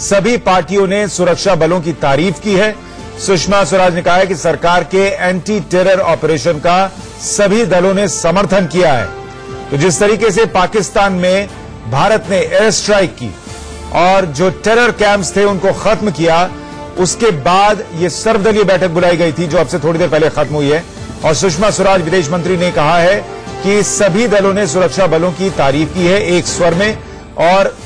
सभी पार्टियों ने सुरक्षा बलों की तारीफ की है। सुषमा स्वराज ने कहा है कि सरकार के एंटी टेरर ऑपरेशन का सभी दलों ने समर्थन किया है। तो जिस तरीके से पाकिस्तान में भारत ने एयर स्ट्राइक की और जो टेरर कैंप्स थे उनको खत्म किया, उसके बाद ये सर्वदलीय बैठक बुलाई गई थी जो अब से थोड़ी देर पहले खत्म हुई है। और सुषमा स्वराज विदेश मंत्री ने कहा है कि सभी दलों ने सुरक्षा बलों की तारीफ की है एक स्वर में, और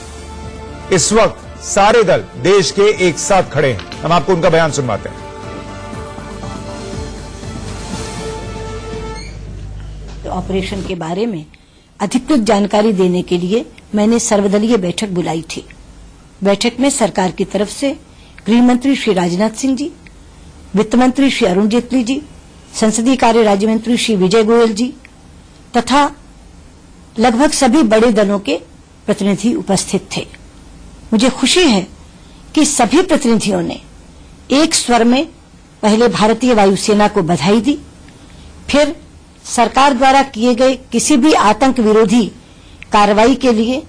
इस वक्त सारे दल देश के एक साथ खड़े हैं। हम आपको उनका बयान सुनवाते हैं। ऑपरेशन के बारे में अधिकृत जानकारी देने के लिए मैंने सर्वदलीय बैठक बुलाई थी। बैठक में सरकार की तरफ से गृह मंत्री श्री राजनाथ सिंह जी, वित्त मंत्री श्री अरुण जेटली जी, संसदीय कार्य राज्य मंत्री श्री विजय गोयल जी तथा लगभग सभी बड़े दलों के प्रतिनिधि उपस्थित थे। मुझे खुशी है कि सभी प्रतिनिधियों ने एक स्वर में पहले भारतीय वायुसेना को बधाई दी, फिर सरकार द्वारा किए गए किसी भी आतंक विरोधी कार्रवाई के लिए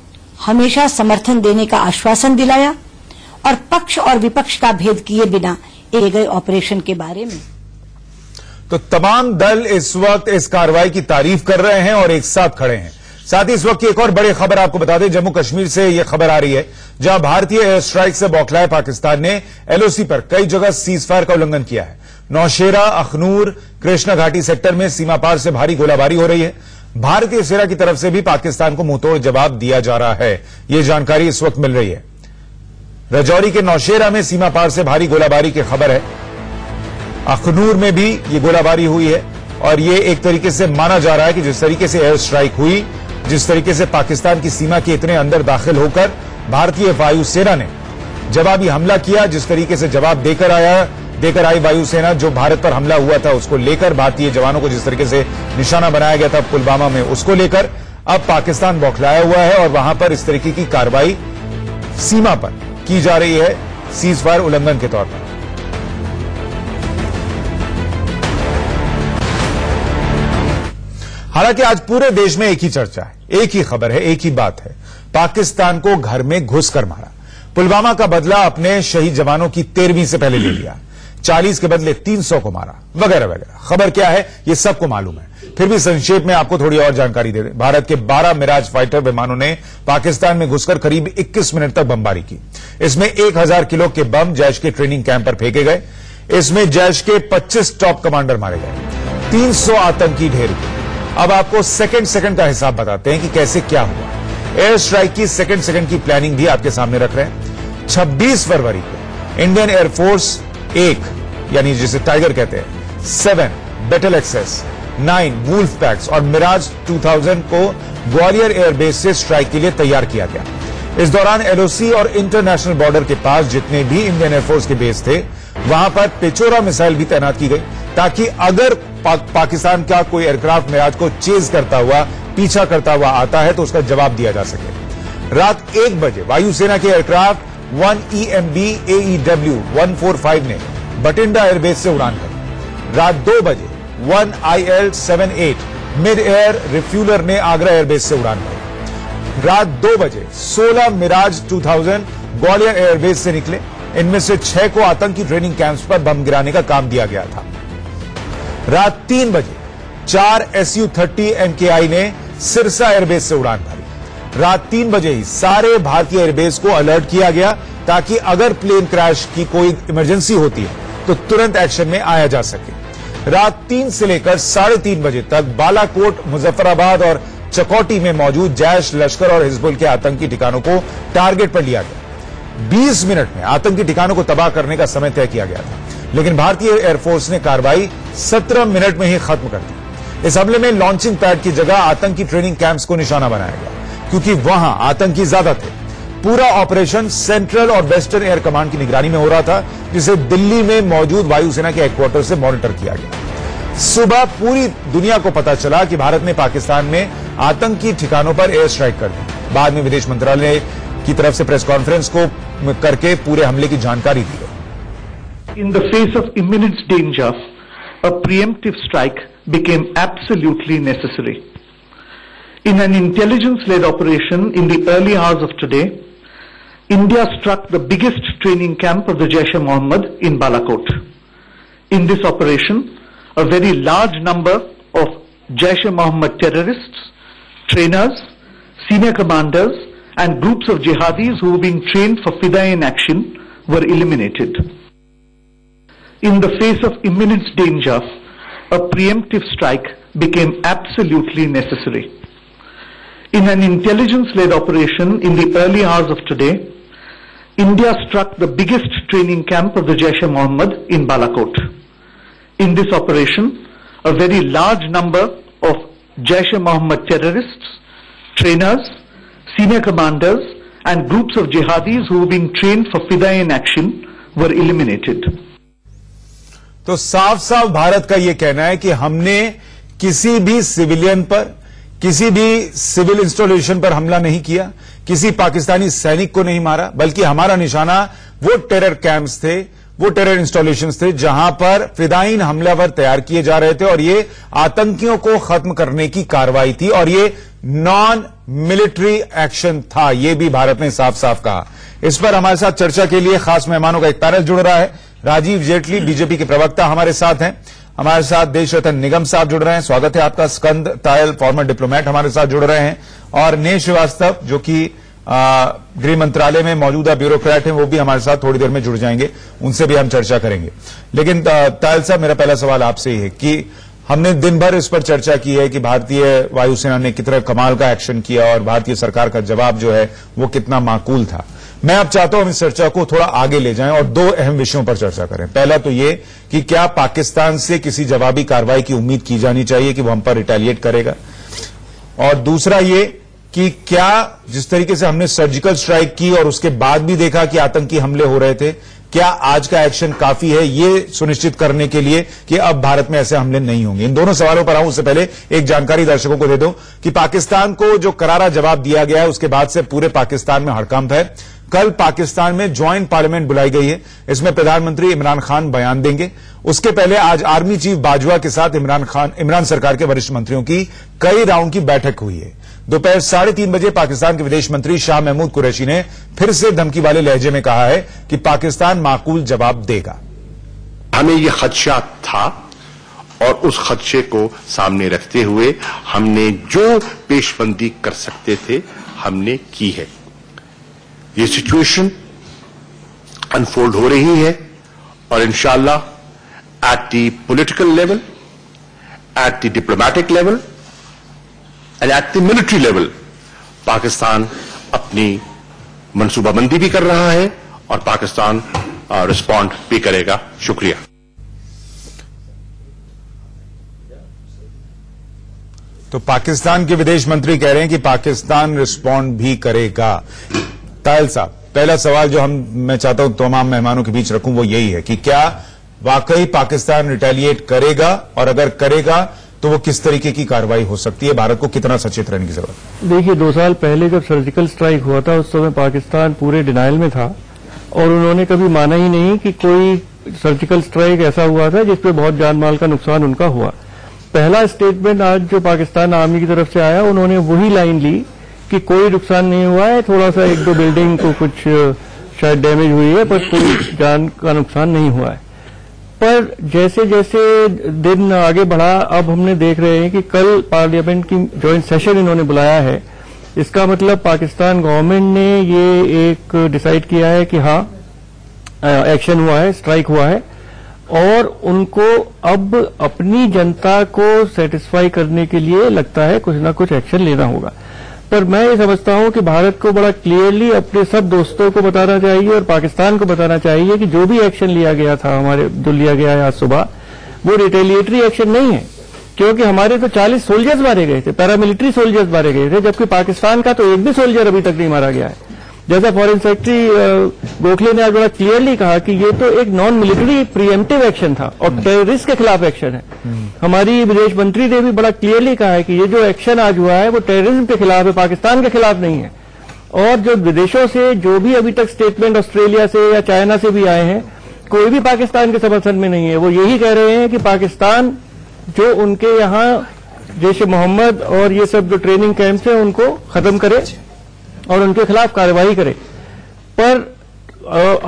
हमेशा समर्थन देने का आश्वासन दिलाया और पक्ष और विपक्ष का भेद किए बिना किए गए ऑपरेशन के बारे में। तो तमाम दल इस वक्त इस कार्रवाई की तारीफ कर रहे हैं और एक साथ खड़े हैं। साथ ही इस वक्त की एक और बड़ी खबर आपको बता दें, जम्मू कश्मीर से यह खबर आ रही है जहां भारतीय एयर स्ट्राइक से बौखलाए पाकिस्तान ने एलओसी पर कई जगह सीज फायर का उल्लंघन किया है। नौशेरा, अखनूर, कृष्णा घाटी सेक्टर में सीमा पार से भारी गोलाबारी हो रही है। भारतीय सेना की तरफ से भी पाकिस्तान को मुंहतोड़ जवाब दिया जा रहा है, यह जानकारी इस वक्त मिल रही है। राजौरी के नौशेरा में सीमा पार से भारी गोलाबारी की खबर है। अखनूर में भी ये गोलाबारी हुई है और ये एक तरीके से माना जा रहा है कि जिस तरीके से एयर स्ट्राइक हुई, जिस तरीके से पाकिस्तान की सीमा के इतने अंदर दाखिल होकर भारतीय वायुसेना ने जवाबी हमला किया, जिस तरीके से जवाब देकर आई वायुसेना, जो भारत पर हमला हुआ था उसको लेकर, भारतीय जवानों को जिस तरीके से निशाना बनाया गया था पुलवामा में, उसको लेकर अब पाकिस्तान बौखलाया हुआ है और वहां पर इस तरीके की कार्रवाई सीमा पर की जा रही है सीज फायर उल्लंघन के तौर पर। हालांकि आज पूरे देश में एक ही चर्चा है, एक ही खबर है, एक ही बात है, पाकिस्तान को घर में घुसकर मारा। पुलवामा का बदला अपने शहीद जवानों की 13वीं से पहले ले लिया, 40 के बदले 300 को मारा, वगैरह वगैरह। खबर क्या है ये सबको मालूम है, फिर भी संक्षेप में आपको थोड़ी और जानकारी दे दें। भारत के 12 मिराज फाइटर विमानों ने पाकिस्तान में घुसकर करीब 21 मिनट तक बमबारी की। इसमें 1000 किलो के बम जैश के ट्रेनिंग कैंप पर फेंके गए। इसमें जैश के 25 टॉप कमांडर मारे गए, 300 आतंकी ढेर हुए। अब आपको सेकंड का हिसाब बताते हैं कि कैसे क्या हुआ। एयर स्ट्राइक की सेकंड की प्लानिंग भी आपके सामने रख रहे हैं। 26 फरवरी को इंडियन एयरफोर्स 1 यानी जिसे टाइगर कहते हैं, 7 बैटल एक्सेस, 9 वुल्फ पैक्स और मिराज 2000 को ग्वालियर एयरबेस से स्ट्राइक के लिए तैयार किया गया। इस दौरान एलओसी और इंटरनेशनल बॉर्डर के पास जितने भी इंडियन एयरफोर्स के बेस थे वहां पर पेचोरा मिसाइल भी तैनात की गई ताकि अगर पाकिस्तान का कोई एयरक्राफ्ट मिराज को चेज करता हुआ, पीछा करता हुआ आता है तो उसका जवाब दिया जा सके। रात 1 बजे वायुसेना के एयरक्राफ्ट 1 EMB AEW 145 ने बटिंडा एयरबेस से उड़ान भरी। रात 2 बजे 1 IL-78 मिड एयर रिफ्यूलर ने आगरा एयरबेस से उड़ान भरी। रात 2 बजे 16 मिराज 2000 ग्वालियर एयरबेस से निकले। इनमें से 6 को आतंकी ट्रेनिंग कैंप्स पर बम गिराने का काम दिया गया था। रात 3 बजे 4 SU-30 MKI ने सिरसा एयरबेस से उड़ान भरी। रात 3 बजे ही सारे भारतीय एयरबेस को अलर्ट किया गया ताकि अगर प्लेन क्रैश की कोई इमरजेंसी होती है तो तुरंत एक्शन में आया जा सके। रात 3 से लेकर 3:30 बजे तक बालाकोट, मुजफ्फराबाद और चकौटी में मौजूद जैश, लश्कर और हिजबुल के आतंकी ठिकानों को टारगेट पर लिया गया। 20 मिनट में आतंकी ठिकानों को तबाह करने का समय तय किया गया था, लेकिन भारतीय एयरफोर्स ने कार्रवाई 17 मिनट में ही खत्म कर दी। इस हमले में लॉन्चिंग पैड की जगह आतंकी ट्रेनिंग कैंप्स को निशाना बनाया गया क्योंकि वहां आतंकी ज्यादा थे। पूरा ऑपरेशन सेंट्रल और वेस्टर्न एयर कमांड की निगरानी में हो रहा था, जिसे दिल्ली में मौजूद वायुसेना के हेडक्वार्टर से मॉनिटर किया गया। सुबह पूरी दुनिया को पता चला कि भारत ने पाकिस्तान में आतंकी ठिकानों पर एयर स्ट्राइक कर दी। बाद में विदेश मंत्रालय की तरफ से प्रेस कॉन्फ्रेंस को करके पूरे हमले की जानकारी दी गई। In the face of imminent danger, a preemptive strike became absolutely necessary. In an intelligence-led operation in the early hours of today, India struck the biggest training camp of the Jaish-e-Mohammed in Balakot. In this operation, a very large number of Jaish-e-Mohammed terrorists, trainers, senior commanders and groups of jihadis who were being trained for Fidaiin action were eliminated. In the face of imminent danger, a preemptive strike became absolutely necessary. In an intelligence-led operation in the early hours of today, India struck the biggest training camp of the Jaish-e-Mohammed in Balakot. In this operation, a very large number of Jaish-e-Mohammed terrorists, trainers, senior commanders and groups of jihadis who were being trained for Fidaiin action were eliminated. तो साफ साफ भारत का यह कहना है कि हमने किसी भी सिविलियन पर, किसी भी सिविल इंस्टॉलेशन पर हमला नहीं किया, किसी पाकिस्तानी सैनिक को नहीं मारा, बल्कि हमारा निशाना वो टेरर कैंप्स थे, वो टेरर इंस्टॉलेशंस थे जहां पर फिदाइन हमलावर तैयार किए जा रहे थे और ये आतंकियों को खत्म करने की कार्रवाई थी और ये नॉन मिलिट्री एक्शन था। ये भी भारत ने साफ साफ कहा। इस पर हमारे साथ चर्चा के लिए खास मेहमानों का एक पैनल जुड़ रहा है। राजीव जेटली बीजेपी के प्रवक्ता हमारे साथ हैं, हमारे साथ देश रत्न निगम साहब जुड़ रहे हैं, स्वागत है आपका। स्कंद तायल फॉर्मर डिप्लोमेट हमारे साथ जुड़ रहे हैं और नेह श्रीवास्तव जो कि गृह मंत्रालय में मौजूदा ब्यूरोक्रेट हैं, वो भी हमारे साथ थोड़ी देर में जुड़ जाएंगे, उनसे भी हम चर्चा करेंगे। लेकिन तायल साहब, मेरा पहला सवाल आपसे ही है कि हमने दिन भर इस पर चर्चा की है कि भारतीय वायुसेना ने कितना कमाल का एक्शन किया और भारतीय सरकार का जवाब जो है वो कितना माकूल था। मैं अब चाहता हूं हम इस चर्चा को थोड़ा आगे ले जाएं और दो अहम विषयों पर चर्चा करें। पहला तो ये कि क्या पाकिस्तान से किसी जवाबी कार्रवाई की उम्मीद की जानी चाहिए कि वो हम पर रिटेलिएट करेगा, और दूसरा ये कि क्या जिस तरीके से हमने सर्जिकल स्ट्राइक की और उसके बाद भी देखा कि आतंकी हमले हो रहे थे, क्या आज का एक्शन काफी है ये सुनिश्चित करने के लिए कि अब भारत में ऐसे हमले नहीं होंगे? इन दोनों सवालों पर आऊं उससे पहले एक जानकारी दर्शकों को दे दूं कि पाकिस्तान को जो करारा जवाब दिया गया है उसके बाद से पूरे पाकिस्तान में हड़कंप है। कल पाकिस्तान में ज्वाइंट पार्लियामेंट बुलाई गई है, इसमें प्रधानमंत्री इमरान खान बयान देंगे। उसके पहले आज आर्मी चीफ बाजवा के साथ इमरान सरकार के वरिष्ठ मंत्रियों की कई राउंड की बैठक हुई है। दोपहर 3:30 बजे पाकिस्तान के विदेश मंत्री शाह महमूद कुरैशी ने फिर से धमकी वाले लहजे में कहा है कि पाकिस्तान माकूल जवाब देगा। हमें यह खदशा था और उस खदशे को सामने रखते हुए हमने जो पेशबंदी कर सकते थे हमने की है। ये सिचुएशन अनफोल्ड हो रही है और इंशाअल्लाह at the political level, at the diplomatic level and at the military level Pakistan अपनी मंसूबाबंदी भी कर रहा है और पाकिस्तान रिस्पॉन्ड भी करेगा। शुक्रिया। तो पाकिस्तान के विदेश मंत्री कह रहे हैं कि पाकिस्तान रिस्पॉन्ड भी करेगा। तायल साहब, पहला सवाल जो मैं चाहता हूं तमाम मेहमानों के बीच रखूं वो यही है कि क्या वाकई पाकिस्तान रिटेलिएट करेगा, और अगर करेगा तो वो किस तरीके की कार्रवाई हो सकती है? भारत को कितना सचेत रहने की जरूरत है? देखिए, 2 साल पहले जब सर्जिकल स्ट्राइक हुआ था उस समय पाकिस्तान पूरे डिनाइल में था और उन्होंने कभी माना ही नहीं कि कोई सर्जिकल स्ट्राइक ऐसा हुआ था जिसपे बहुत जान माल का नुकसान उनका हुआ। पहला स्टेटमेंट आज जो पाकिस्तान आर्मी की तरफ से आया, उन्होंने वही लाइन ली कि कोई नुकसान नहीं हुआ है, थोड़ा सा 1-2 बिल्डिंग को कुछ शायद डैमेज हुई है, पर कोई जान का नुकसान नहीं हुआ है। पर जैसे जैसे दिन आगे बढ़ा, अब हमने देख रहे हैं कि कल पार्लियामेंट की जॉइंट सेशन इन्होंने बुलाया है। इसका मतलब पाकिस्तान गवर्नमेंट ने ये एक डिसाइड किया है कि हाँ एक्शन हुआ है, स्ट्राइक हुआ है, और उनको अब अपनी जनता को सेटिस्फाई करने के लिए लगता है कुछ ना कुछ एक्शन लेना होगा। पर मैं ये समझता हूं कि भारत को बड़ा क्लियरली अपने सब दोस्तों को बताना चाहिए और पाकिस्तान को बताना चाहिए कि जो भी एक्शन लिया गया था, जो लिया गया है आज सुबह, वो रिटेलिएटरी एक्शन नहीं है, क्योंकि हमारे तो 40 सोल्जर्स मारे गए थे, पैरामिलिट्री सोल्जर्स मारे गए थे, जबकि पाकिस्तान का तो एक भी सोल्जर अभी तक नहीं मारा गया है। जैसा फॉरेन सेक्रेटरी गोखले ने आज बड़ा क्लियरली कहा कि ये तो एक नॉन मिलिट्री प्रीएम्प्टिव एक्शन था और टेररिस्ट के खिलाफ एक्शन है। हमारी विदेश मंत्री ने भी बड़ा क्लियरली कहा है कि ये जो एक्शन आज हुआ है वो टेररिज्म के खिलाफ है, पाकिस्तान के खिलाफ नहीं है। और जो विदेशों से जो भी अभी तक स्टेटमेंट ऑस्ट्रेलिया से या चाइना से भी आए हैं, कोई भी पाकिस्तान के समर्थन में नहीं है। वो यही कह रहे हैं कि पाकिस्तान जो उनके यहाँ जैश-ए-मोहम्मद और ये सब जो ट्रेनिंग कैंप्स हैं उनको खत्म करे और उनके खिलाफ कार्रवाई करे। पर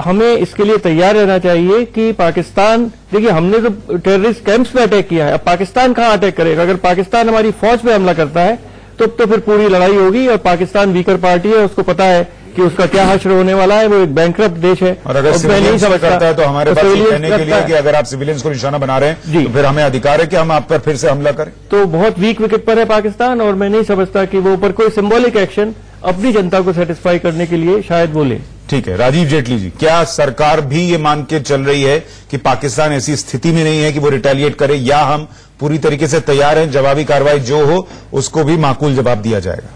हमें इसके लिए तैयार रहना चाहिए कि पाकिस्तान, देखिए हमने तो टेररिस्ट कैंप्स में अटैक किया है, अब पाकिस्तान कहां अटैक करेगा? अगर पाकिस्तान हमारी फौज पे हमला करता है तो फिर पूरी लड़ाई होगी, और पाकिस्तान वीकर पार्टी है, उसको पता है कि उसका क्या हश्र होने वाला है, वो एक बैंकरप्ट देश है। और अगर सिविलियंस पे करता है तो हमारे पास ये कहने के लिए कि अगर आप सिविलियंस को निशाना बना रहे हैं तो फिर हमें अधिकार है कि हम आप पर फिर से हमला करें। तो बहुत वीक विकेट पर है पाकिस्तान, और मैं नहीं समझता कि वो ऊपर कोई सिंबॉलिक एक्शन अपनी जनता को सेटिस्फाई करने के लिए शायद वो ले। ठीक है, राजीव जेटली जी, क्या सरकार भी ये मान के चल रही है कि पाकिस्तान ऐसी स्थिति में नहीं है कि वो रिटेलिएट करे, या हम पूरी तरीके से तैयार हैं, जवाबी कार्रवाई जो हो उसको भी माकूल जवाब दिया जाएगा?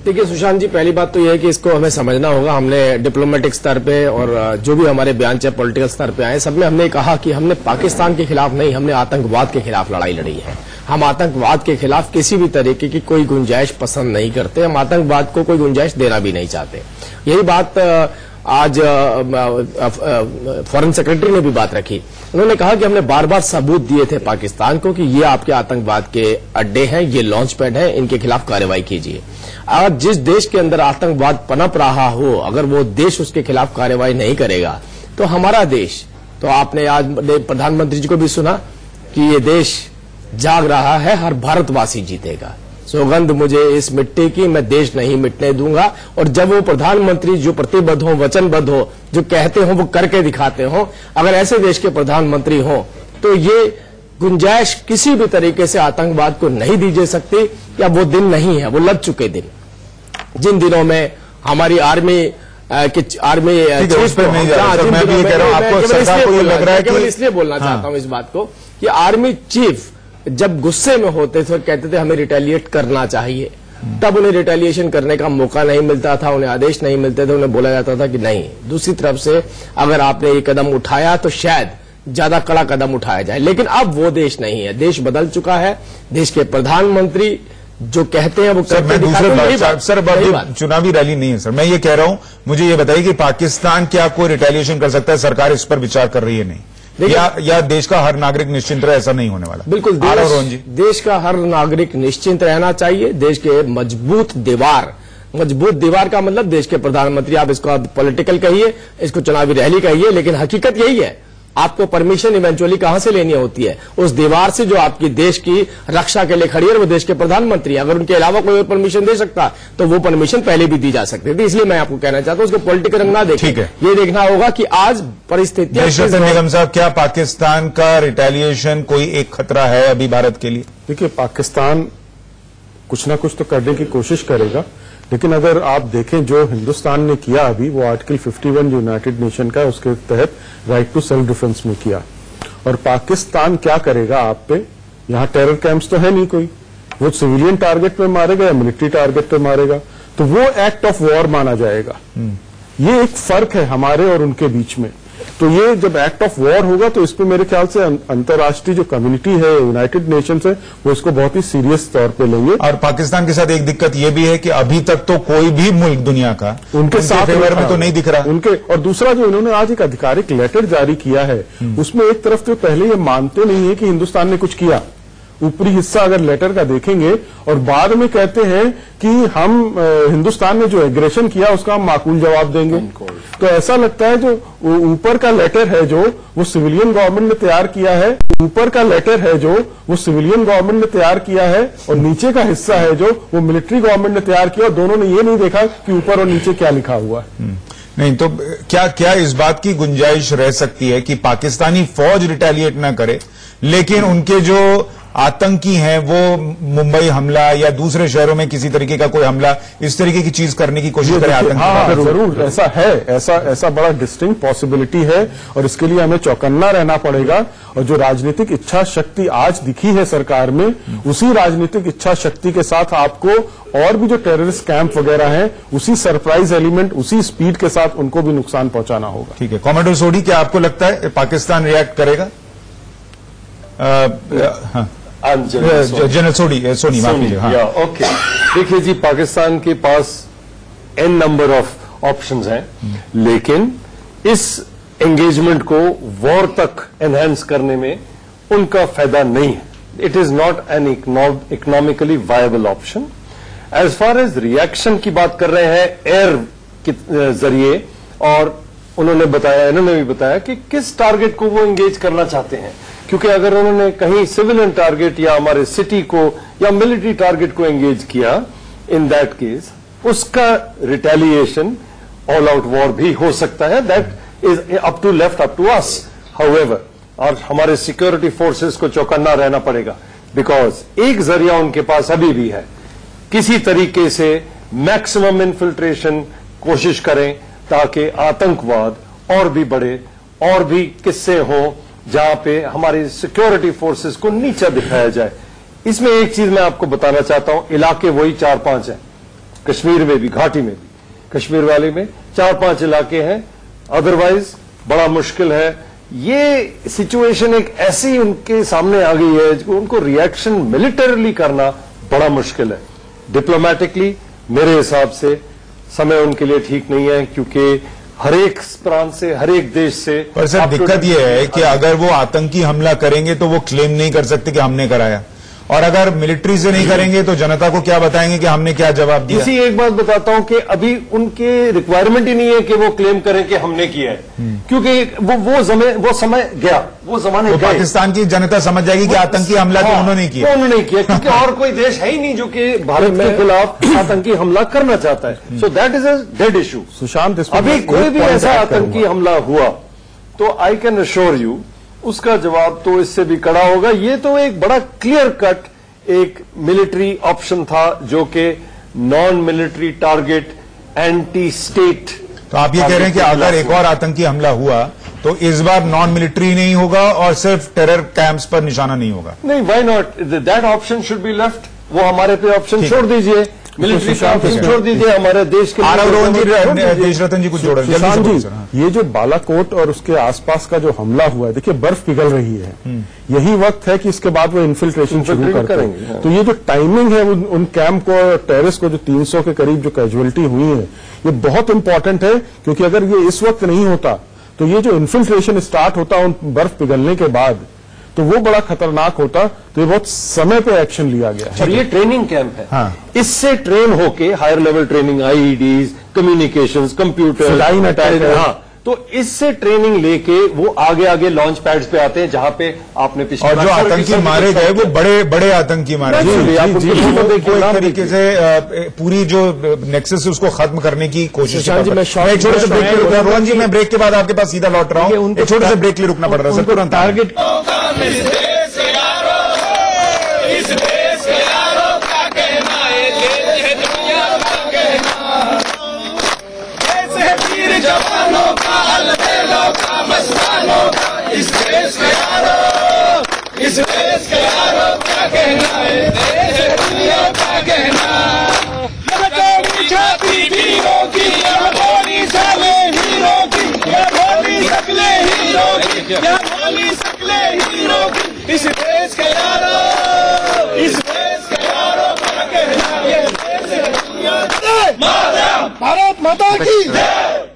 देखिए सुशांत जी, पहली बात तो यह है कि इसको हमें समझना होगा। हमने डिप्लोमेटिक स्तर पे और जो भी हमारे बयान चाहे पॉलिटिकल स्तर पे आए, सब में हमने कहा कि हमने पाकिस्तान के खिलाफ नहीं, हमने आतंकवाद के खिलाफ लड़ाई लड़ी है। हम आतंकवाद के खिलाफ किसी भी तरीके की कोई गुंजाइश पसंद नहीं करते, हम आतंकवाद को कोई गुंजाइश देना भी नहीं चाहते। यही बात आज फॉरेन सेक्रेटरी ने भी बात रखी। उन्होंने कहा कि हमने बार बार सबूत दिए थे पाकिस्तान को कि ये आपके आतंकवाद के अड्डे हैं, ये लॉन्च पैड हैं, इनके खिलाफ कार्रवाई कीजिए। आज जिस देश के अंदर आतंकवाद पनप रहा हो, अगर वो देश उसके खिलाफ कार्रवाई नहीं करेगा तो हमारा देश, तो आपने आज प्रधानमंत्री जी को भी सुना कि ये देश जाग रहा है, हर भारतवासी जीतेगा। सौगंध मुझे इस मिट्टी की, मैं देश नहीं मिटने दूंगा। और जब वो प्रधानमंत्री जो प्रतिबद्ध हो, वचनबद्ध हो, जो कहते हो वो करके दिखाते हो, अगर ऐसे देश के प्रधानमंत्री हो तो ये गुंजाइश किसी भी तरीके से आतंकवाद को नहीं दी जा सकती। या वो दिन नहीं है, वो लग चुके दिन, जिन दिनों में हमारी आर्मी इसलिए बोलना चाहता हूं इस बात को कि आर्मी चीफ जब गुस्से में होते थे और कहते थे हमें रिटेलिएट करना चाहिए, तब उन्हें रिटेलिएशन करने का मौका नहीं मिलता था, उन्हें आदेश नहीं मिलते थे, उन्हें बोला जाता था कि नहीं। दूसरी तरफ से अगर आपने ये कदम उठाया तो शायद ज्यादा कड़ा कदम उठाया जाए, लेकिन अब वो देश नहीं है, देश बदल चुका है। देश के प्रधानमंत्री जो कहते हैं वो करके दिखाते। सर चुनावी रैली नहीं है सर, मैं ये कह रहा हूं, मुझे ये बताइए कि पाकिस्तान क्या कोई रिटेलिएशन कर सकता है? सरकार इस पर विचार कर रही है नहीं, या देश का हर नागरिक निश्चिंत रहे, ऐसा नहीं होने वाला? बिल्कुल, देश का हर नागरिक निश्चिंत रहना चाहिए। देश के मजबूत दीवार का मतलब देश के प्रधानमंत्री, आप इसको पॉलिटिकल कहिए, इसको चुनावी रैली कहिए, लेकिन हकीकत यही है। आपको परमिशन इवेंचुअली कहां से लेनी होती है? उस दीवार से जो आपकी देश की रक्षा के लिए खड़ी है, वो देश के प्रधानमंत्री। अगर उनके अलावा कोई और परमिशन दे सकता तो वो परमिशन पहले भी दी जा सकती थी। इसलिए मैं आपको कहना चाहता हूं उसको पॉलिटिकल रंग ना देखें, ये देखना होगा कि आज परिस्थितियां। निगम साहब, क्या पाकिस्तान का रिटेलिएशन कोई एक खतरा है अभी भारत के लिए? देखिए, पाकिस्तान कुछ ना कुछ तो करने की कोशिश करेगा, लेकिन अगर आप देखें जो हिंदुस्तान ने किया अभी, वो आर्टिकल 51 जो यूनाइटेड नेशन का है उसके तहत राइट टू सेल्फ डिफेंस में किया। और पाकिस्तान क्या करेगा आप पे? यहां टेरर कैंप्स तो है नहीं कोई, वो सिविलियन टारगेट पे मारेगा या मिलिट्री टारगेट पे मारेगा, तो वो एक्ट ऑफ वॉर माना जाएगा। ये एक फर्क है हमारे और उनके बीच में। तो ये जब एक्ट ऑफ वॉर होगा तो इस पे मेरे ख्याल से अंतर्राष्ट्रीय जो कम्युनिटी है, यूनाइटेड नेशंस है, वो इसको बहुत ही सीरियस तौर पे लेंगे। और पाकिस्तान के साथ एक दिक्कत ये भी है कि अभी तक तो कोई भी मुल्क दुनिया का उनके साथ फेवर में तो नहीं दिख रहा उनके। और दूसरा जो इन्होंने आज एक आधिकारिक लेटर जारी किया है, उसमें एक तरफ तो पहले ये मानते नहीं है कि हिंदुस्तान ने कुछ किया, ऊपरी हिस्सा अगर लेटर का देखेंगे, और बाद में कहते हैं कि हम हिंदुस्तान ने जो एग्रेशन किया उसका हम माकूल जवाब देंगे। तो ऐसा लगता है जो ऊपर का लेटर है जो वो सिविलियन गवर्नमेंट ने तैयार किया है, और नीचे का हिस्सा है जो वो मिलिट्री गवर्नमेंट ने तैयार किया, और दोनों ने ये नहीं देखा कि ऊपर और नीचे क्या लिखा हुआ है। नहीं तो क्या इस बात की गुंजाइश रह सकती है कि पाकिस्तानी फौज रिटेलिएट ना करे, लेकिन उनके जो आतंकी हैं वो मुंबई हमला या दूसरे शहरों में किसी तरीके का कोई हमला, इस तरीके की चीज करने की कोशिश करें? हाँ, जरूर ऐसा है, ऐसा बड़ा डिस्टिंक्ट पॉसिबिलिटी है, और इसके लिए हमें चौकन्ना रहना पड़ेगा। और जो राजनीतिक इच्छा शक्ति आज दिखी है सरकार में, उसी राजनीतिक इच्छा शक्ति के साथ आपको और भी जो टेररिस्ट कैंप वगैरह हैं, उसी सरप्राइज एलिमेंट, उसी स्पीड के साथ उनको भी नुकसान पहुंचाना होगा। ठीक है, कॉमोडोर सोडी, क्या आपको लगता है पाकिस्तान रिएक्ट करेगा? जनरल सोनी माफ कीजिए। हाँ, ओके, देखिए जी, पाकिस्तान के पास एन नंबर ऑफ ऑप्शंस हैं, लेकिन इस एंगेजमेंट को वॉर तक एनहांस करने में उनका फायदा नहीं है। It is not an economically viable option. As far as reaction की बात कर रहे हैं एयर के जरिए, और उन्होंने बताया, इन्होंने भी बताया कि किस टारगेट को वो एंगेज करना चाहते हैं, क्योंकि अगर उन्होंने कहीं सिविलियन टारगेट या हमारे सिटी को या मिलिट्री टारगेट को एंगेज किया, इन दैट केस उसका रिटेलिएशन ऑल आउट वॉर भी हो सकता है. That is up to left, up to us. However, और हमारे सिक्योरिटी फोर्सेस को चौकन्ना रहना पड़ेगा, बिकॉज एक जरिया उनके पास अभी भी है, किसी तरीके से मैक्सिमम इन्फिल्ट्रेशन कोशिश करें ताकि आतंकवाद और भी बढ़े, और भी किस्से हों जहां पे हमारी सिक्योरिटी फोर्सेस को नीचा दिखाया जाए. इसमें एक चीज मैं आपको बताना चाहता हूं, इलाके वही 4-5 हैं, कश्मीर में भी, घाटी में भी, कश्मीर वैली में 4-5 इलाके हैं, अदरवाइज बड़ा मुश्किल है. ये सिचुएशन एक ऐसी उनके सामने आ गई है कि उनको रिएक्शन मिलिटरीली करना बड़ा मुश्किल है. डिप्लोमेटिकली मेरे हिसाब से समय उनके लिए ठीक नहीं है, क्योंकि हर एक प्रांत से, हर एक देश से. पर सर दिक्कत यह है कि अगर वो आतंकी हमला करेंगे तो वो क्लेम नहीं कर सकते कि हमने कराया, और अगर मिलिट्री से नहीं करेंगे तो जनता को क्या बताएंगे कि हमने क्या जवाब दिया. इसी एक बात बताता हूं कि अभी उनके रिक्वायरमेंट ही नहीं है कि वो क्लेम करें कि हमने किया है, क्योंकि वो समय गया, वो जमाने तो पाकिस्तान की जनता समझ जाएगी कि आतंकी हमला तो उन्होंने किया, उन्होंने किया, क्योंकि और कोई देश है ही नहीं जो कि भारत के खिलाफ आतंकी हमला करना चाहता है. So that is a dead issue. Sushant, अभी कोई भी ऐसा आतंकी हमला हुआ तो आई कैन अश्योर यू उसका जवाब तो इससे भी कड़ा होगा. ये तो एक बड़ा क्लियर कट एक मिलिट्री ऑप्शन था, जो कि non military target, anti state. तो आप ये कह रहे हैं कि अगर एक और आतंकी हमला हुआ तो इस बार नॉन मिलिट्री नहीं होगा और सिर्फ टेरर कैंप्स पर निशाना नहीं होगा? नहीं, why not, that option should be left. वो हमारे पे ऑप्शन छोड़ दीजिए, मिलिट्री का ऑप्शन छोड़ दीजिए, हमारे देश के रोहन जी, देशरतन जी कुछ जोड़ सुशांत जी, ये जो बालाकोट और उसके आसपास का जो हमला हुआ है, देखिए बर्फ पिघल रही है, यही वक्त है कि इसके बाद वो इन्फिल्ट्रेशन शुरू करते हैं. तो ये जो टाइमिंग है उन कैंप को, टेररिस को, जो 300 के करीब जो कैजुअलिटी हुई है, ये बहुत इंपॉर्टेंट है, क्योंकि अगर ये इस वक्त नहीं होता तो ये जो इन्फिल्ट्रेशन स्टार्ट होता उन बर्फ पिघलने के बाद, तो वो बड़ा खतरनाक होता. तो ये बहुत समय पे एक्शन लिया गया है. और ये ट्रेनिंग कैंप है. हाँ. इससे ट्रेन होके higher level training, IEDs, communications, computer, line attack, हाँ, तो इससे ट्रेनिंग लेके वो आगे आगे लॉन्च पैड्स पे आते हैं, जहां पे आपने पिछले, और जो आतंकी मारे गए वो बड़े बड़े आतंकी मारे गए. एक तरीके से पूरी जो नेक्सस है उसको खत्म करने की कोशिश. छोटे से ब्रेक ले रुकना रोहन जी, मैं ब्रेक के बाद आपके पास सीधा लौट रहा हूँ. एक छोटे से ब्रेक ले रुकना पड़ रहा है सर. टारगेट जवानों का, अलबेलों का, मस्तानों का, इस देश के यारों, इस देश के यारों क्या कहना है, देश दुनिया का कहना. यह गोली छाती वीरों की, यह गोली साले हीरों की, यह गोली सकले हीरों की, यह गोली सकले हीरों की, इस देश के यारों, इस देश के यारों क्या कहना, ये देश दुनिया का. भारत माता की जय.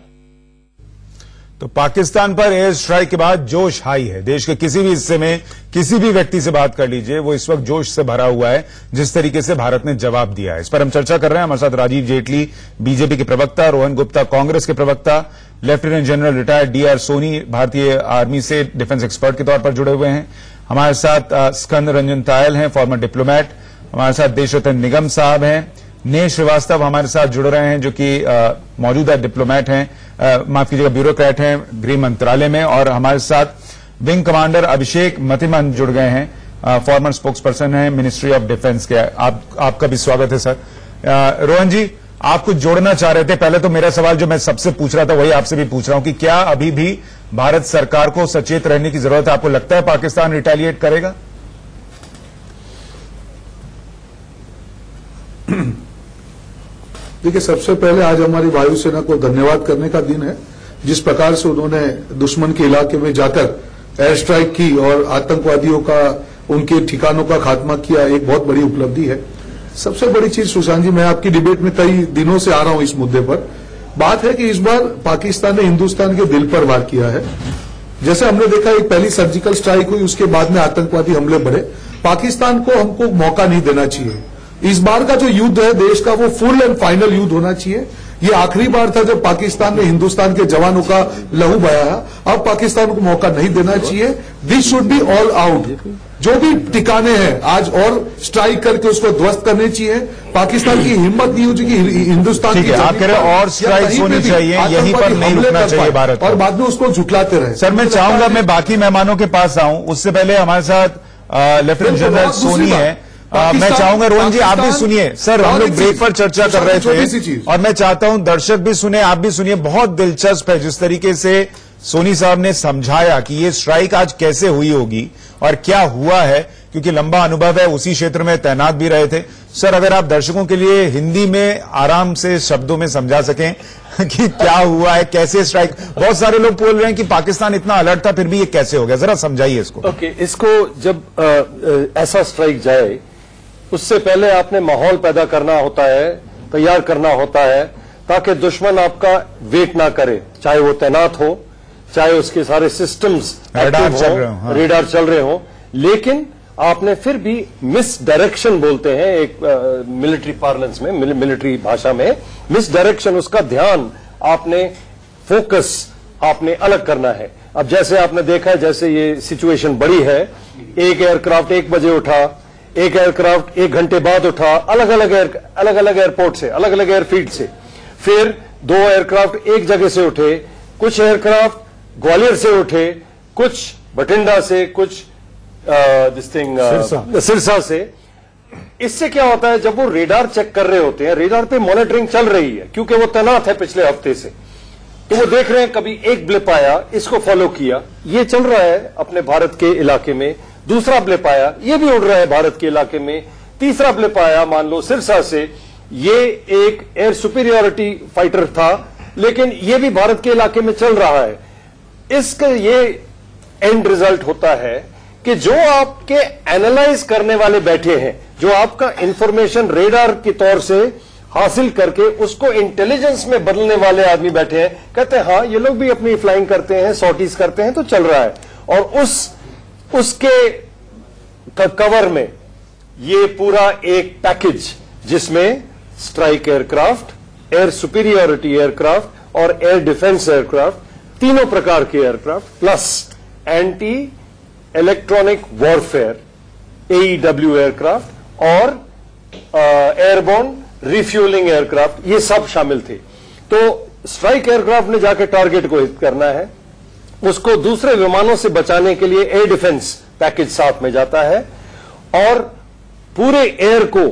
तो पाकिस्तान पर एयर स्ट्राइक के बाद जोश हाई है. देश के किसी भी हिस्से में किसी भी व्यक्ति से बात कर लीजिए, वो इस वक्त जोश से भरा हुआ है जिस तरीके से भारत ने जवाब दिया है. इस पर हम चर्चा कर रहे हैं. हमारे साथ राजीव जेटली, बीजेपी के प्रवक्ता, रोहन गुप्ता, कांग्रेस के प्रवक्ता, lieutenant general retired DR Soni, भारतीय आर्मी से डिफेंस एक्सपर्ट के तौर पर जुड़े हुए हैं. हमारे साथ स्कंद रंजन तायल हैं, फॉर्मर डिप्लोमैट. हमारे साथ देशरतन निगम साहब हैं. नेह श्रीवास्तव हमारे साथ जुड़ रहे हैं, जो कि मौजूदा डिप्लोमैट हैं, माफ कीजिएगा ब्यूरोक्रेट हैं गृह मंत्रालय में. और हमारे साथ विंग कमांडर अभिषेक मतिमन जुड़ गए हैं, फॉर्मर स्पोक्स पर्सन हैं मिनिस्ट्री ऑफ डिफेंस के. आपका भी स्वागत है सर. रोहन जी, आप कुछ जोड़ना चाह रहे थे. पहले तो मेरा सवाल जो मैं सबसे पूछ रहा था वही आपसे भी पूछ रहा हूं कि क्या अभी भी भारत सरकार को सचेत रहने की जरूरत है? आपको लगता है पाकिस्तान रिटेलिएट करेगा? देखिए, सबसे पहले आज हमारी वायुसेना को धन्यवाद करने का दिन है. जिस प्रकार से उन्होंने दुश्मन के इलाके में जाकर एयर स्ट्राइक की और आतंकवादियों का, उनके ठिकानों का खात्मा किया, एक बहुत बड़ी उपलब्धि है. सबसे बड़ी चीज सुशांत जी, मैं आपकी डिबेट में कई दिनों से आ रहा हूं इस मुद्दे पर. बात है कि इस बार पाकिस्तान ने हिंदुस्तान के दिल पर वार किया है. जैसे हमने देखा, एक पहली सर्जिकल स्ट्राइक हुई, उसके बाद में आतंकवादी हमले बढ़े. पाकिस्तान को हमको मौका नहीं देना चाहिए. इस बार का जो युद्ध है देश का, वो फुल एंड फाइनल युद्ध होना चाहिए. ये आखिरी बार था जब पाकिस्तान ने हिंदुस्तान के जवानों का लहू बहाया। अब पाकिस्तान को मौका नहीं देना चाहिए। This should be all out. जो भी ठिकाने हैं आज और स्ट्राइक करके उसको ध्वस्त करने चाहिए। पाकिस्तान की हिम्मत नहीं हो कि हिंदुस्तान की आप कह रहे हैं और स्ट्राइक होनी चाहिए, यहीं पर नहीं रुकना चाहिए भारत और बाद में उसको झुठलाते रहे। सर मैं चाहूंगा मैं बाकी मेहमानों के पास आऊं, उससे पहले हमारे साथ लेफ्टिनेंट जनरल सोनी है। मैं चाहूंगा रोहन जी आप भी सुनिए। सर हम लोग ब्रेक पर चर्चा कर रहे थे और मैं चाहता हूं दर्शक भी सुने, आप भी सुनिए। बहुत दिलचस्प है जिस तरीके से सोनी साहब ने समझाया कि ये स्ट्राइक आज कैसे हुई होगी और क्या हुआ है, क्योंकि लंबा अनुभव है, उसी क्षेत्र में तैनात भी रहे थे। सर अगर आप दर्शकों के लिए हिंदी में आराम से शब्दों में समझा सकें कि क्या हुआ है, कैसे स्ट्राइक। बहुत सारे लोग बोल रहे हैं कि पाकिस्तान इतना अलर्ट था फिर भी ये कैसे हो गया, जरा समझाइए इसको। ओके, इसको जब ऐसा स्ट्राइक जाए उससे पहले आपने माहौल पैदा करना होता है, तैयार करना होता है, ताकि दुश्मन आपका वेट ना करे, चाहे वो तैनात हो, चाहे उसके सारे सिस्टम्स रेडार चल रहे हो, रेडार चल रहे हो। लेकिन आपने फिर भी मिस डायरेक्शन बोलते हैं एक मिलिट्री पार्लेंस में, मिलिट्री भाषा में मिस डायरेक्शन, उसका ध्यान आपने फोकस आपने अलग करना है। अब जैसे आपने देखा है, जैसे ये सिचुएशन बड़ी है, एक एयरक्राफ्ट 1 बजे उठा, एक एयरक्राफ्ट 1 घंटे बाद उठा, अलग अलग एयरपोर्ट से, अलग अलग एयरफील्ड से। फिर 2 एयरक्राफ्ट एक जगह से उठे, कुछ एयरक्राफ्ट ग्वालियर से उठे, कुछ बठिंडा से, कुछ सिरसा से। इससे क्या होता है, जब वो रेडार चेक कर रहे होते हैं, रेडार पे मॉनिटरिंग चल रही है क्योंकि वो तैनात है पिछले हफ्ते से, तो वो देख रहे हैं कभी एक ब्लिप आया, इसको फॉलो किया, ये चल रहा है अपने भारत के इलाके में। दूसरा ब्लिप आया, ये भी उड़ रहा है भारत के इलाके में। तीसरा ब्लिप आया मान लो सिरसा से, ये एक एयर सुपीरियरिटी फाइटर था, लेकिन ये भी भारत के इलाके में चल रहा है। इसका ये एंड रिजल्ट होता है कि जो आपके एनालाइज करने वाले बैठे हैं, जो आपका इंफॉर्मेशन रेडार के तौर से हासिल करके उसको इंटेलिजेंस में बदलने वाले आदमी बैठे हैं, कहते हैं हाँ ये लोग भी अपनी फ्लाइंग करते हैं, सॉर्टीज करते हैं, तो चल रहा है। और उसके कवर में ये पूरा एक पैकेज जिसमें strike aircraft, air superiority aircraft और एयर डिफेंस एयरक्राफ्ट, तीनों प्रकार के aircraft plus anti electronic warfare AEW aircraft और एयरबोर्न रिफ्यूलिंग एयरक्राफ्ट, ये सब शामिल थे। तो स्ट्राइक एयरक्राफ्ट ने जाकर टारगेट को हिट करना है, उसको दूसरे विमानों से बचाने के लिए एयर डिफेंस पैकेज साथ में जाता है, और पूरे एयर को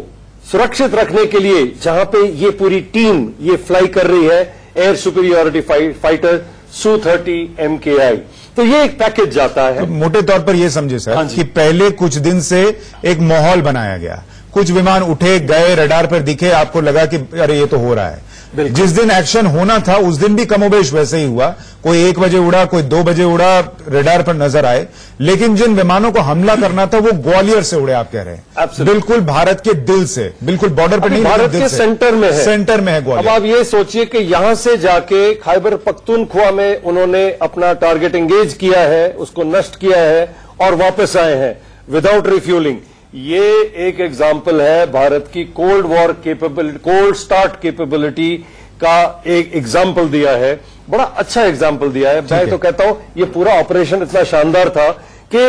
सुरक्षित रखने के लिए जहां पे ये पूरी टीम ये फ्लाई कर रही है, air superiority fighter Su-30 MKI, तो ये एक पैकेज जाता है। तो मोटे तौर पर ये समझे सर कि पहले कुछ दिन से एक माहौल बनाया गया, कुछ विमान उठे गए, रडार पर दिखे, आपको लगा कि अरे ये तो हो रहा है। जिस दिन एक्शन होना था उस दिन भी कमोबेश वैसे ही हुआ, कोई 1 बजे उड़ा, कोई 2 बजे उड़ा, रडार पर नजर आए, लेकिन जिन विमानों को हमला करना था वो ग्वालियर से उड़े, आप कह रहे हैं। बिल्कुल भारत के दिल से, बिल्कुल बॉर्डर पर नहीं, भारत के सेंटर में है, सेंटर में है ग्वालियर। अब आप ये सोचिए कि यहां से जाके खैबर पख्तूनख्वा में उन्होंने अपना टारगेट एंगेज किया है, उसको नष्ट किया है और वापस आए हैं विदाउट रिफ्यूलिंग। ये एक एग्जाम्पल है भारत की cold war capability, cold start capability का एक एग्जाम्पल दिया है, बड़ा अच्छा एग्जाम्पल दिया है। मैं तो कहता हूं ये पूरा ऑपरेशन इतना शानदार था कि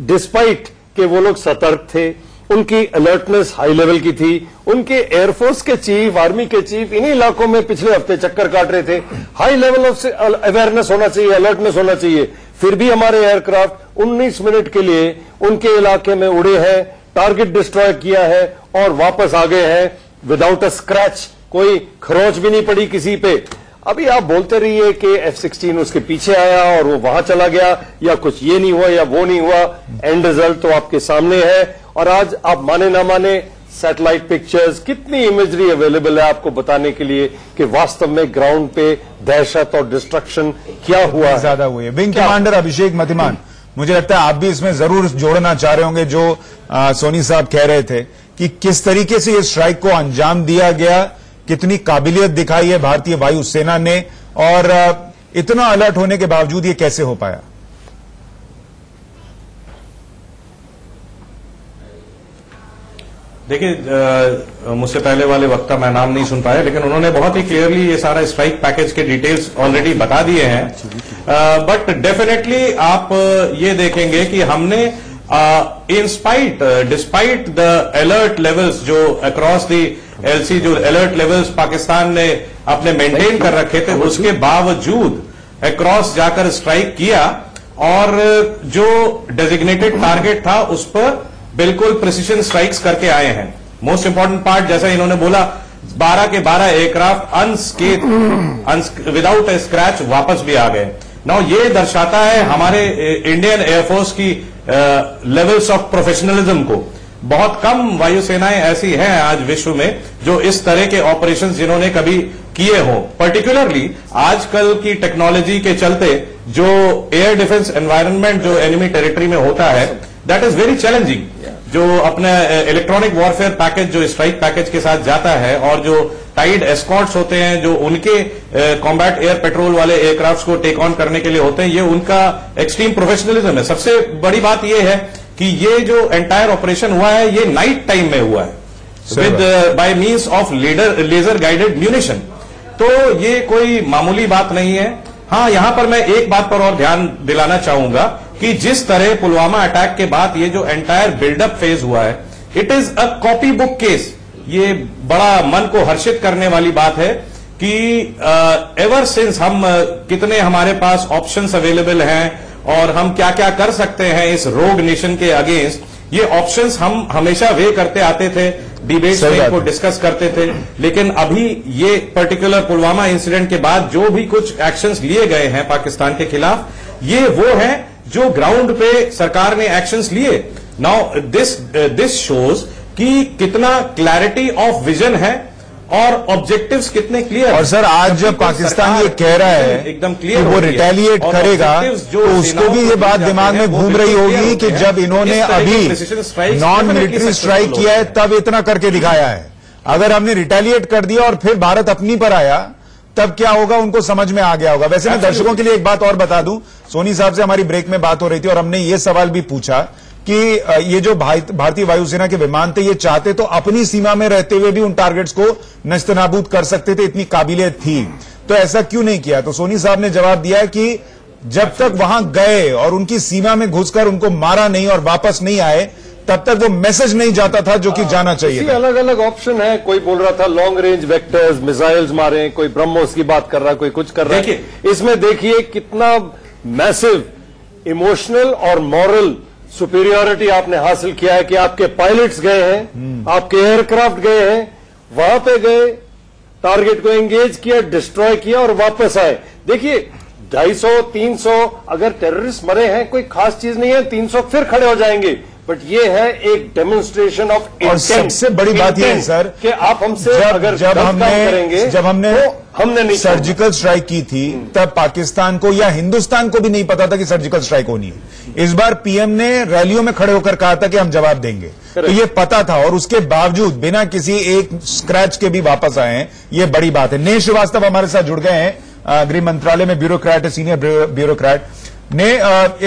डिस्पाइट के वो लोग सतर्क थे, उनकी अलर्टनेस हाई लेवल की थी, उनके एयरफोर्स के चीफ, आर्मी के चीफ इन्हीं इलाकों में पिछले हफ्ते चक्कर काट रहे थे। हाई लेवल ऑफ अवेयरनेस होना चाहिए, अलर्टनेस होना चाहिए। फिर भी हमारे एयरक्राफ्ट 19 मिनट के लिए उनके इलाके में उड़े हैं, टारगेट डिस्ट्रॉय किया है और वापस आ गए हैं विदाउट अ स्क्रैच, कोई खरोच भी नहीं पड़ी किसी पे। अभी आप बोलते रहिए कि F-16 उसके पीछे आया और वो वहां चला गया, या कुछ ये नहीं हुआ या वो नहीं हुआ, एंड रिजल्ट तो आपके सामने है। और आज आप माने ना माने, सैटेलाइट पिक्चर्स, कितनी इमेजरी अवेलेबल है आपको बताने के लिए कि वास्तव में ग्राउंड पे दहशत और डिस्ट्रक्शन क्या हुआ है, ज्यादा हुई है। विंग कमांडर अभिषेक मतिमान, मुझे लगता है आप भी इसमें जरूर जोड़ना चाह रहे होंगे जो सोनी साहब कह रहे थे कि किस तरीके से ये स्ट्राइक को अंजाम दिया गया, कितनी काबिलियत दिखाई है भारतीय वायुसेना ने, और इतना अलर्ट होने के बावजूद ये कैसे हो पाया। देखिए, मुझसे पहले वाले वक्ता मैं नाम नहीं सुन पाया, लेकिन उन्होंने बहुत ही क्लियरली ये सारा स्ट्राइक पैकेज के डिटेल्स ऑलरेडी बता दिए हैं। बट डेफिनेटली आप ये देखेंगे कि हमने डिस्पाइट द अलर्ट लेवल्स जो अक्रॉस द एलसी, जो अलर्ट लेवल्स पाकिस्तान ने अपने मेंटेन कर रखे थे, उसके बावजूद अक्रॉस जाकर स्ट्राइक किया और जो डेजिग्नेटेड टारगेट था उस पर बिल्कुल प्रिसिशन स्ट्राइक्स करके आए हैं। मोस्ट इंपॉर्टेंट पार्ट, जैसा इन्होंने बोला, 12 के 12 एयरक्राफ्ट अनस्केथ विदाउट ए स्क्रैच वापस भी आ गए। नाउ ये दर्शाता है हमारे इंडियन एयरफोर्स की लेवल्स ऑफ प्रोफेशनलिज्म को। बहुत कम वायुसेनाएं ऐसी हैं आज विश्व में जो इस तरह के ऑपरेशंस जिन्होंने कभी किए हो। पर्टिकुलरली आजकल की टेक्नोलॉजी के चलते जो एयर डिफेंस एनवायरनमेंट जो एनिमी टेरिटरी में होता है, दैट इज वेरी चैलेंजिंग। जो अपने इलेक्ट्रॉनिक वॉरफेयर पैकेज जो स्ट्राइक पैकेज के साथ जाता है और जो टाइड एस्कॉर्ट्स होते हैं जो उनके कॉम्बैट एयर पेट्रोल वाले एयरक्राफ्ट्स को टेक ऑन करने के लिए होते हैं, ये उनका एक्सट्रीम प्रोफेशनलिज्म है। सबसे बड़ी बात ये है कि ये जो एंटायर ऑपरेशन हुआ है ये नाइट टाइम में हुआ है with by means of laser guided munition. तो ये कोई मामूली बात नहीं है। हाँ, यहां पर मैं एक बात पर और ध्यान दिलाना चाहूंगा कि जिस तरह पुलवामा अटैक के बाद ये जो एंटायर बिल्डअप फेज हुआ है, it is a copy book case. ये बड़ा मन को हर्षित करने वाली बात है कि एवर सिंस हम कितने हमारे पास ऑप्शंस अवेलेबल हैं और हम क्या क्या कर सकते हैं इस रोग नेशन के अगेंस्ट, ये ऑप्शंस हम हमेशा वे करते आते थे, डिबेट्स में इनको डिस्कस करते थे। लेकिन अभी ये पर्टिकुलर पुलवामा इंसिडेंट के बाद जो भी कुछ एक्शंस लिए गए हैं पाकिस्तान के खिलाफ, ये वो हैं जो ग्राउंड पे सरकार ने एक्शंस लिए। नाउ दिस शोज कि कितना क्लैरिटी ऑफ विजन है और ऑब्जेक्टिव्स कितने क्लियर। और सर, आज जब पाकिस्तान ये कह रहा है एकदम कि क्लियर वो रिटेलिएट करेगा, तो उसको भी ये बात दिमाग में घूम रही होगी कि जब इन्होंने अभी नॉन मिलिट्री स्ट्राइक किया है तब इतना करके दिखाया है। अगर हमने रिटेलिएट कर दिया और फिर भारत अपनी पर आया तब क्या होगा, उनको समझ में आ गया होगा। वैसे मैं दर्शकों के लिए एक बात और बता दूं, सोनी साहब से हमारी ब्रेक में बात हो रही थी और हमने ये सवाल भी पूछा कि ये जो भारतीय वायुसेना के विमान थे, ये चाहते तो अपनी सीमा में रहते हुए भी उन टारगेट्स को नस्तनाबूद कर सकते थे, इतनी काबिलियत थी, तो ऐसा क्यों नहीं किया। तो सोनी साहब ने जवाब दिया कि जब तक वहां गए और उनकी सीमा में घुसकर उनको मारा नहीं और वापस नहीं आए, तब तक वो मैसेज नहीं जाता था जो कि जाना चाहिए था। अलग अलग ऑप्शन है। कोई बोल रहा था लॉन्ग रेंज वेक्टर्स मिसाइल्स मारे, कोई ब्रह्मोस की बात कर रहा है, कोई कुछ कर रहा है। इसमें देखिए कितना मैसिव इमोशनल और मॉरल सुपीरियरिटी आपने हासिल किया है कि आपके पायलट्स गए हैं, आपके एयरक्राफ्ट गए हैं, वहां पे गए, टारगेट को एंगेज किया, डिस्ट्रॉय किया और वापस आए। देखिए 250, 300 अगर टेररिस्ट मरे हैं कोई खास चीज नहीं है, 300 फिर खड़े हो जाएंगे, बट ये है एक डेमोन्स्ट्रेशन ऑफ इंटेंट। और सबसे बड़ी बात यह है सर कि आप हमसे अगर जब हमने नहीं सर्जिकल स्ट्राइक की थी तब पाकिस्तान को या हिंदुस्तान को भी नहीं पता था कि सर्जिकल स्ट्राइक होनी है। इस बार पीएम ने रैलियों में खड़े होकर कहा था कि हम जवाब देंगे, तो ये पता था और उसके बावजूद बिना किसी एक स्क्रैच के भी वापस आए हैं, ये बड़ी बात है। नेह श्रीवास्तव हमारे साथ जुड़ गए हैं, गृह मंत्रालय में ब्यूरोक्रेट है, सीनियर ब्यूरोक्रेट ने।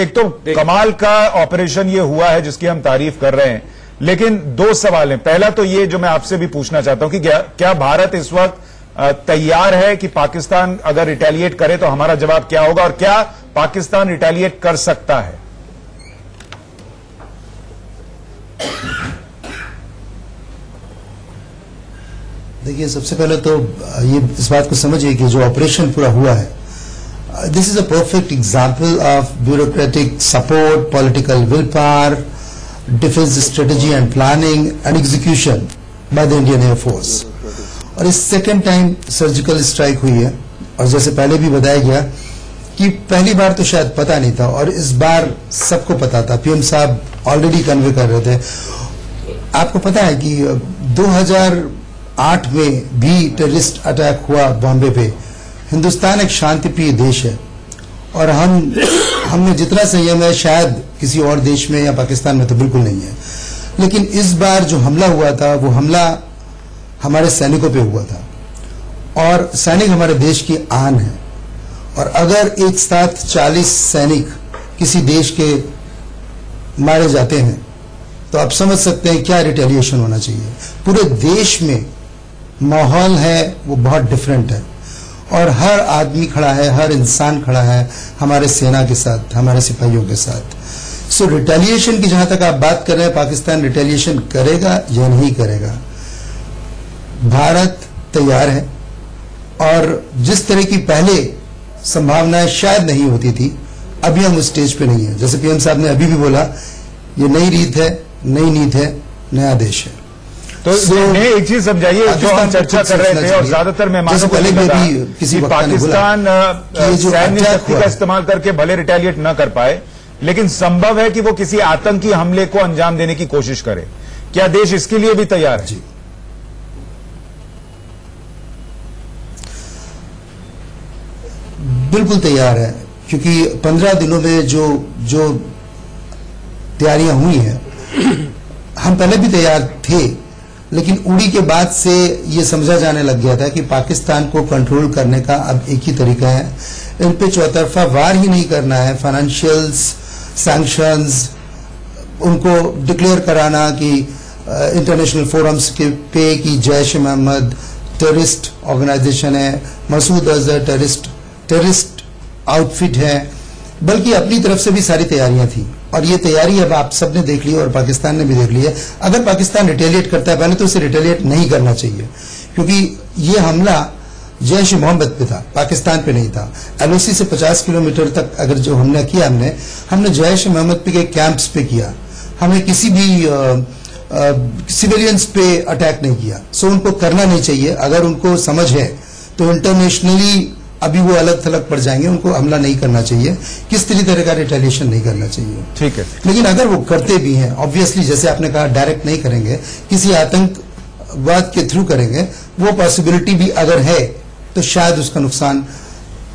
एक तो कमाल का ऑपरेशन ये हुआ है जिसकी हम तारीफ कर रहे हैं, लेकिन दो सवाल हैं। पहला तो ये जो मैं आपसे भी पूछना चाहता हूं कि क्या भारत इस वक्त तैयार है कि पाकिस्तान अगर रिटेलिएट करे तो हमारा जवाब क्या होगा, और क्या पाकिस्तान रिटेलिएट कर सकता है? देखिए, सबसे पहले तो ये इस बात को समझिए कि जो ऑपरेशन पूरा हुआ है, this is a perfect example of bureaucratic support, political willpower, defense strategy and planning and execution by the Indian Air Force. और इस सेकेंड टाइम सर्जिकल स्ट्राइक हुई है, और जैसे पहले भी बताया गया कि पहली बार तो शायद पता नहीं था और इस बार सबको पता था। पीएम साहब ऑलरेडी कन्वे कर रहे थे। आपको पता है कि 2008 में भी टेररिस्ट अटैक हुआ बॉम्बे पे। हिंदुस्तान एक शांतिप्रिय देश है और हमने जितना संयम है शायद किसी और देश में या पाकिस्तान में तो बिल्कुल नहीं है। लेकिन इस बार जो हमला हुआ था वो हमला हमारे सैनिकों पे हुआ था, और सैनिक हमारे देश की आन है। और अगर एक साथ 40 सैनिक किसी देश के मारे जाते हैं तो आप समझ सकते हैं क्या रिटेलिएशन होना चाहिए। पूरे देश में माहौल है वो बहुत डिफरेंट है और हर आदमी खड़ा है, हर इंसान खड़ा है हमारे सेना के साथ, हमारे सिपाहियों के साथ। सो रिटेलिएशन की जहां तक आप बात कर रहे हैं, पाकिस्तान रिटेलिएशन करेगा या नहीं करेगा, भारत तैयार है। और जिस तरह की पहले संभावनाएं शायद नहीं होती थी, अभी हम उस स्टेज पे नहीं है। जैसे पीएम साहब ने अभी भी बोला, ये नई रीत है, नई नीति है, नया देश है। तो एक चीज समझाइए, जो हम चर्चा कर रहे थे और ज्यादातर मेहमानों को किसी पाकिस्तान सैन्य शक्ति का इस्तेमाल करके भले रिटेलिएट न कर पाए, लेकिन संभव है कि वो किसी आतंकी हमले को अंजाम देने की कोशिश करे। क्या देश इसके लिए भी तैयार है? बिल्कुल तैयार है, क्योंकि 15 दिनों में जो तैयारियां हुई हैं, हम पहले भी तैयार थे, लेकिन उड़ी के बाद से ये समझा जाने लग गया था कि पाकिस्तान को कंट्रोल करने का अब एक ही तरीका है, इन पे चौतरफा वार ही नहीं करना है। फाइनेंशियल्स, सैंक्शंस, उनको डिक्लेयर कराना कि इंटरनेशनल फोरम्स के पे कि जैश मोहम्मद टेररिस्ट ऑर्गेनाइजेशन है, मसूद अजहर टेररिस्ट आउटफिट है, बल्कि अपनी तरफ से भी सारी तैयारियां थी। और ये तैयारी अब आप सबने देख ली और पाकिस्तान ने भी देख ली है। अगर पाकिस्तान रिटेलिएट करता है, पहले तो उसे रिटेलिएट नहीं करना चाहिए, क्योंकि ये हमला जैश मोहम्मद पे था, पाकिस्तान पे नहीं था। एलओसी से 50 किलोमीटर तक अगर जो हमने किया, हमने जैश मोहम्मद पे के कैंप्स पे किया, हमने किसी भी सिविलियंस पे अटैक नहीं किया। सो उनको करना नहीं चाहिए। अगर उनको समझ है तो इंटरनेशनली अभी वो अलग थलग पड़ जाएंगे, उनको हमला नहीं करना चाहिए, किस तरह का रिटेलिएशन नहीं करना चाहिए। ठीक है, लेकिन अगर वो करते भी हैं, ऑब्वियसली जैसे आपने कहा डायरेक्ट नहीं करेंगे, किसी आतंकवाद के थ्रू करेंगे, वो पॉसिबिलिटी भी अगर है तो शायद उसका नुकसान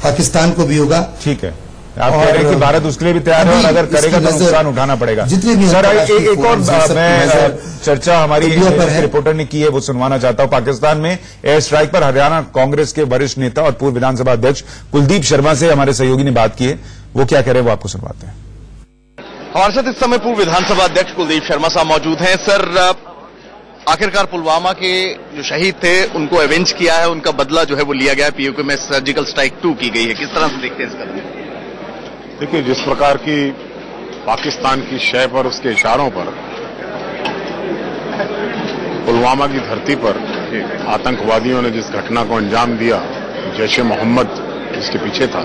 पाकिस्तान को भी होगा। ठीक है, आप कह रहे हैं कि भारत उसके लिए भी तैयार है और अगर करेगा तो नुकसान उठाना पड़ेगा। जितने भी सर, एक और मैं चर्चा हमारी रिपोर्टर ने की है वो सुनवाना चाहता हूं। पाकिस्तान में एयर स्ट्राइक पर हरियाणा कांग्रेस के वरिष्ठ नेता और पूर्व विधानसभा अध्यक्ष कुलदीप शर्मा से हमारे सहयोगी ने बात की है। वो क्या कह रहे हैं वो आपको सुनवाते हैं। हमारे साथ इस समय पूर्व विधानसभा अध्यक्ष कुलदीप शर्मा साहब मौजूद हैं। सर, आखिरकार पुलवामा के जो शहीद थे उनको एवेंज किया है, उनका बदला जो है वो लिया गया है, पीओके में सर्जिकल स्ट्राइक 2 की गई है, किस तरह से देखते हैं इसका? देखिए, जिस प्रकार की पाकिस्तान की शय पर, उसके इशारों पर पुलवामा की धरती पर आतंकवादियों ने जिस घटना को अंजाम दिया, जैश मोहम्मद जिसके पीछे था,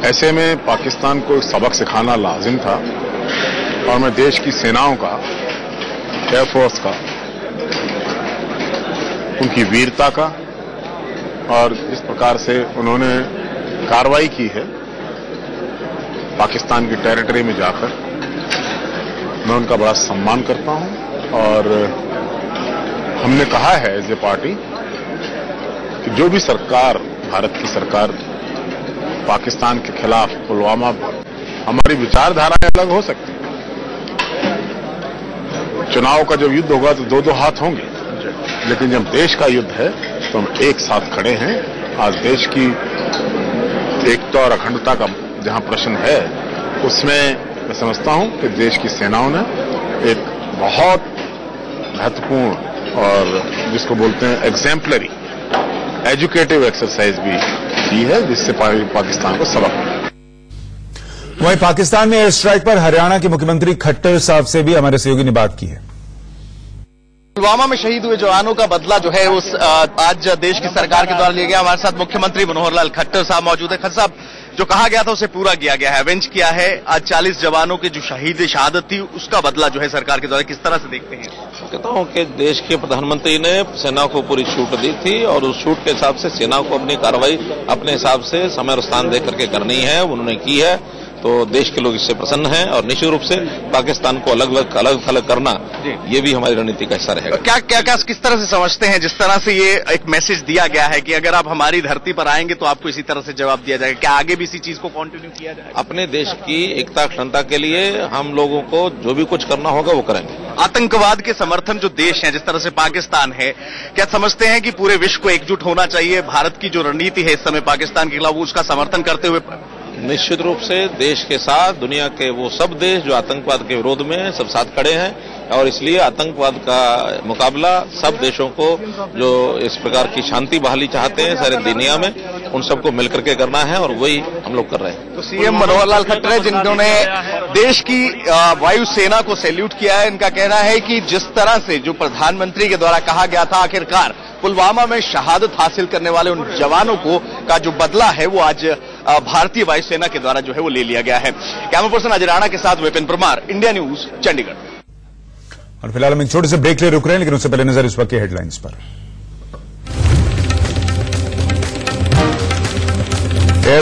ऐसे में पाकिस्तान को सबक सिखाना लाजिम था। और मैं देश की सेनाओं का, एयरफोर्स का, उनकी वीरता का और जिस प्रकार से उन्होंने कार्रवाई की है पाकिस्तान की टेरिटरी में जाकर, मैं उनका बड़ा सम्मान करता हूं। और हमने कहा है एज ए पार्टी कि जो भी सरकार, भारत की सरकार पाकिस्तान के खिलाफ पुलवामा, हमारी विचारधाराएं अलग हो सकती हैं, चुनाव का जब युद्ध होगा तो दो दो हाथ होंगे, लेकिन जब देश का युद्ध है तो हम एक साथ खड़े हैं। आज देश की एकता और अखंडता का जहां प्रश्न है, उसमें मैं समझता हूं कि देश की सेनाओं ने एक बहुत महत्वपूर्ण और जिसको बोलते हैं एग्जाम्पलरी एजुकेटिव एक्सरसाइज भी की है, जिससे पाकिस्तान को सबक मिला। वहीं पाकिस्तान में एयर स्ट्राइक पर हरियाणा के मुख्यमंत्री खट्टर साहब से भी हमारे सहयोगी ने बात की है। पुलवामा में शहीद हुए जवानों का बदला जो है उस आज देश की सरकार के द्वारा लिया गया। हमारे साथ मुख्यमंत्री मनोहर लाल खट्टर साहब मौजूद है। खट्टर साहब, जो कहा गया था उसे पूरा किया गया है, अवेंज किया है। आज 40 जवानों की जो शहादत थी उसका बदला जो है सरकार के द्वारा, किस तरह से देखते हैं? कहता हूं कि देश के प्रधानमंत्री ने सेना को पूरी छूट दी थी और उस छूट के हिसाब से सेना को अपनी कार्रवाई अपने हिसाब से समय और स्थान देकर के करनी है, उन्होंने की है। तो देश के लोग इससे प्रसन्न हैं और निश्चित रूप से पाकिस्तान को अलग थलग करना ये भी हमारी रणनीति का हिस्सा रहेगा। क्या किस तरह से समझते हैं, जिस तरह से ये एक मैसेज दिया गया है कि अगर आप हमारी धरती पर आएंगे तो आपको इसी तरह से जवाब दिया जाएगा, क्या आगे भी इसी चीज को कंटिन्यू किया जाएगा? अपने देश की एकता अखंडता के लिए हम लोगों को जो भी कुछ करना होगा वो करेंगे। आतंकवाद के समर्थन जो देश है, जिस तरह से पाकिस्तान है, क्या समझते हैं कि पूरे विश्व को एकजुट होना चाहिए? भारत की जो रणनीति है इस समय पाकिस्तान के खिलाफ, उसका समर्थन करते हुए निश्चित रूप से देश के साथ दुनिया के वो सब देश जो आतंकवाद के विरोध में हैं, सब साथ खड़े हैं और इसलिए आतंकवाद का मुकाबला सब देशों को जो इस प्रकार की शांति बहाली चाहते हैं सारे दुनिया में, उन सबको मिलकर के करना है और वही हम लोग कर रहे हैं। तो सीएम मनोहर लाल खट्टर है जिन्होंने देश की वायुसेना को सैल्यूट किया है। इनका कहना है कि जिस तरह से जो प्रधानमंत्री के द्वारा कहा गया था, आखिरकार पुलवामा में शहादत हासिल करने वाले उन जवानों को का जो बदला है वो आज भारतीय वायुसेना के द्वारा जो है वो ले लिया गया है। कैमरा पर्सन अजय राणा के साथ विपिन परमार, इंडिया न्यूज, चंडीगढ़। और फिलहाल हम एक छोटे से ब्रेक ले रुक रहे हैं, लेकिन उससे पहले नजर इस वक्त के हेडलाइंस पर।